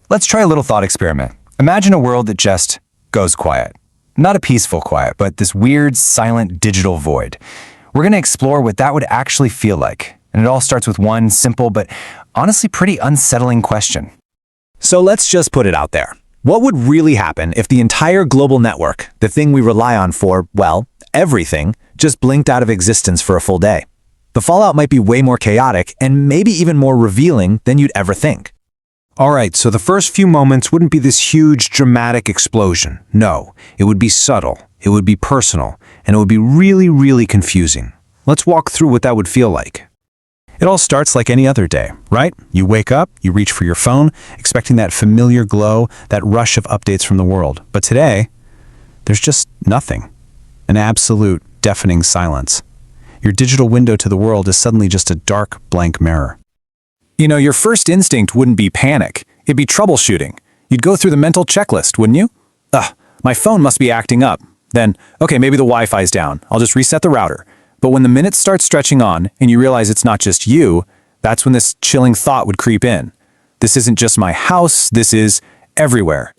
Let's try a little thought experiment. Imagine a world that just goes quiet. Not a peaceful quiet, but this weird, silent digital void. We're going to explore what that would actually feel like. And it all starts with one simple but honestly pretty unsettling question. So let's just put it out there. What would really happen if the entire global network, the thing we rely on for, well, everything, just blinked out of existence for a full day? The fallout might be way more chaotic and maybe even more revealing than you'd ever think. All right, so the first few moments wouldn't be this huge, dramatic explosion. No, it would be subtle, it would be personal, and it would be really, really confusing. Let's walk through what that would feel like. It all starts like any other day, right? You wake up, you reach for your phone, expecting that familiar glow, that rush of updates from the world. But today, there's just nothing. An absolute, deafening silence. Your digital window to the world is suddenly just a dark, blank mirror. You know, your first instinct wouldn't be panic. It'd be troubleshooting. You'd go through the mental checklist, wouldn't you? My phone must be acting up. Then, okay, maybe the Wi-Fi's down. I'll just reset the router. But when the minutes start stretching on and you realize it's not just you, that's when this chilling thought would creep in. This isn't just my house, this is everywhere.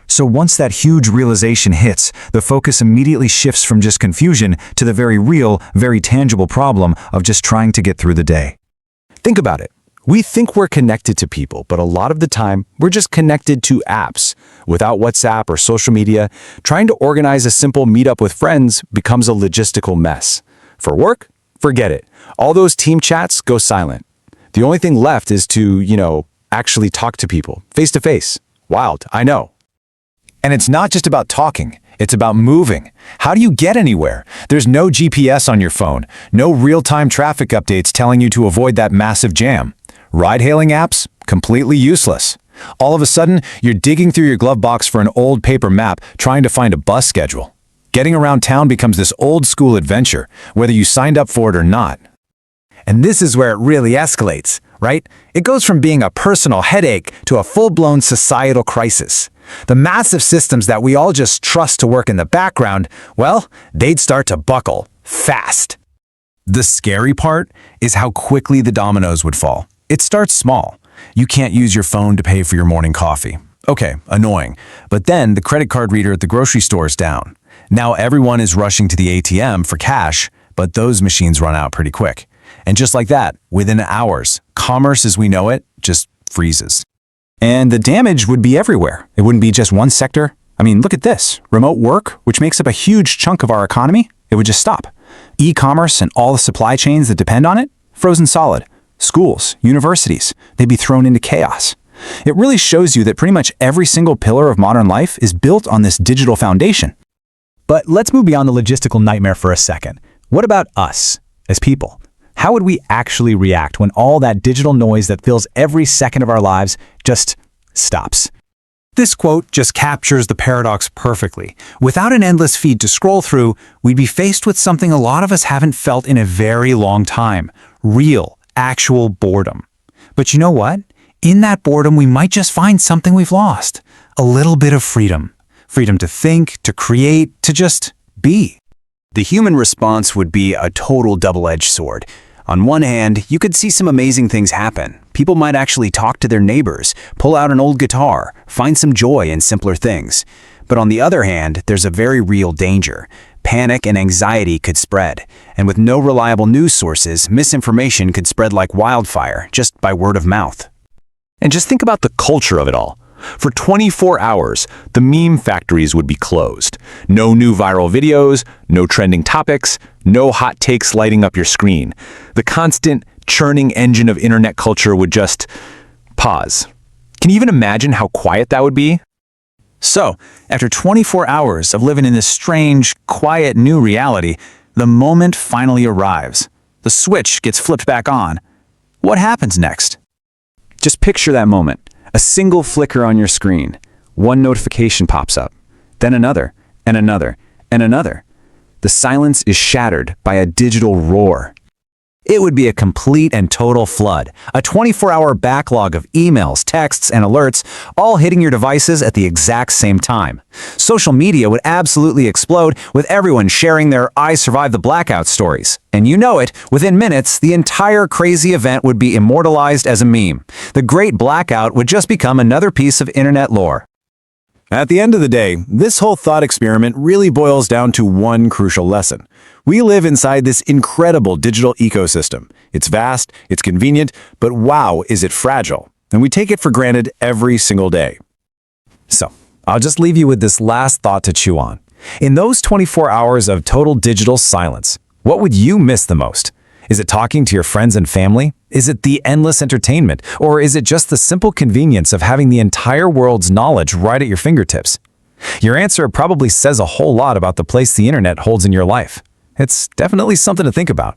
So once that huge realization hits, the focus immediately shifts from just confusion to the very real, very tangible problem of just trying to get through the day. Think about it. We think we're connected to people, but a lot of the time, we're just connected to apps. Without WhatsApp or social media, trying to organize a simple meetup with friends becomes a logistical mess. For work, forget it. All those team chats go silent. The only thing left is to, actually talk to people, face to face. Wild, I know. And it's not just about talking, it's about moving. How do you get anywhere? There's no GPS on your phone, no real-time traffic updates telling you to avoid that massive jam. Ride-hailing apps? Completely useless. All of a sudden, you're digging through your glove box for an old paper map trying to find a bus schedule. Getting around town becomes this old-school adventure, whether you signed up for it or not. And this is where it really escalates, right? It goes from being a personal headache to a full-blown societal crisis. The massive systems that we all just trust to work in the background, well, they'd start to buckle fast. The scary part is how quickly the dominoes would fall. It starts small. You can't use your phone to pay for your morning coffee. Okay, annoying. But then the credit card reader at the grocery store is down. Now everyone is rushing to the ATM for cash, but those machines run out pretty quick. And just like that, within hours, commerce as we know it just freezes. And the damage would be everywhere. It wouldn't be just one sector. I mean, look at this. Remote work, which makes up a huge chunk of our economy, it would just stop. E-commerce and all the supply chains that depend on it, frozen solid. Schools, universities, they'd be thrown into chaos. It really shows you that pretty much every single pillar of modern life is built on this digital foundation. But let's move beyond the logistical nightmare for a second. What about us, as people? How would we actually react when all that digital noise that fills every second of our lives just stops? This quote just captures the paradox perfectly. Without an endless feed to scroll through, we'd be faced with something a lot of us haven't felt in a very long time. Real, actual boredom. But you know what? In that boredom, we might just find something we've lost. A little bit of freedom. Freedom to think, to create, to just be. The human response would be a total double-edged sword. On one hand, you could see some amazing things happen. People might actually talk to their neighbors, pull out an old guitar, find some joy in simpler things. But on the other hand, there's a very real danger. Panic and anxiety could spread. And with no reliable news sources, misinformation could spread like wildfire, just by word of mouth. And just think about the culture of it all. For 24 hours, the meme factories would be closed. No new viral videos, no trending topics, no hot takes lighting up your screen. The constant churning engine of internet culture would just pause. Can you even imagine how quiet that would be? So, after 24 hours of living in this strange, quiet new reality, the moment finally arrives. The switch gets flipped back on. What happens next? Just picture that moment. A single flicker on your screen. One notification pops up. Then another, and another, and another. The silence is shattered by a digital roar. It would be a complete and total flood, a 24-hour backlog of emails, texts, and alerts, all hitting your devices at the exact same time. Social media would absolutely explode, with everyone sharing their "I survived the blackout" stories. And you know it, within minutes, the entire crazy event would be immortalized as a meme. The Great Blackout would just become another piece of internet lore. At the end of the day, this whole thought experiment really boils down to one crucial lesson. We live inside this incredible digital ecosystem. It's vast, it's convenient, but wow, is it fragile. And we take it for granted every single day. So, I'll just leave you with this last thought to chew on. In those 24 hours of total digital silence, what would you miss the most? Is it talking to your friends and family? Is it the endless entertainment? Or is it just the simple convenience of having the entire world's knowledge right at your fingertips? Your answer probably says a whole lot about the place the internet holds in your life. It's definitely something to think about.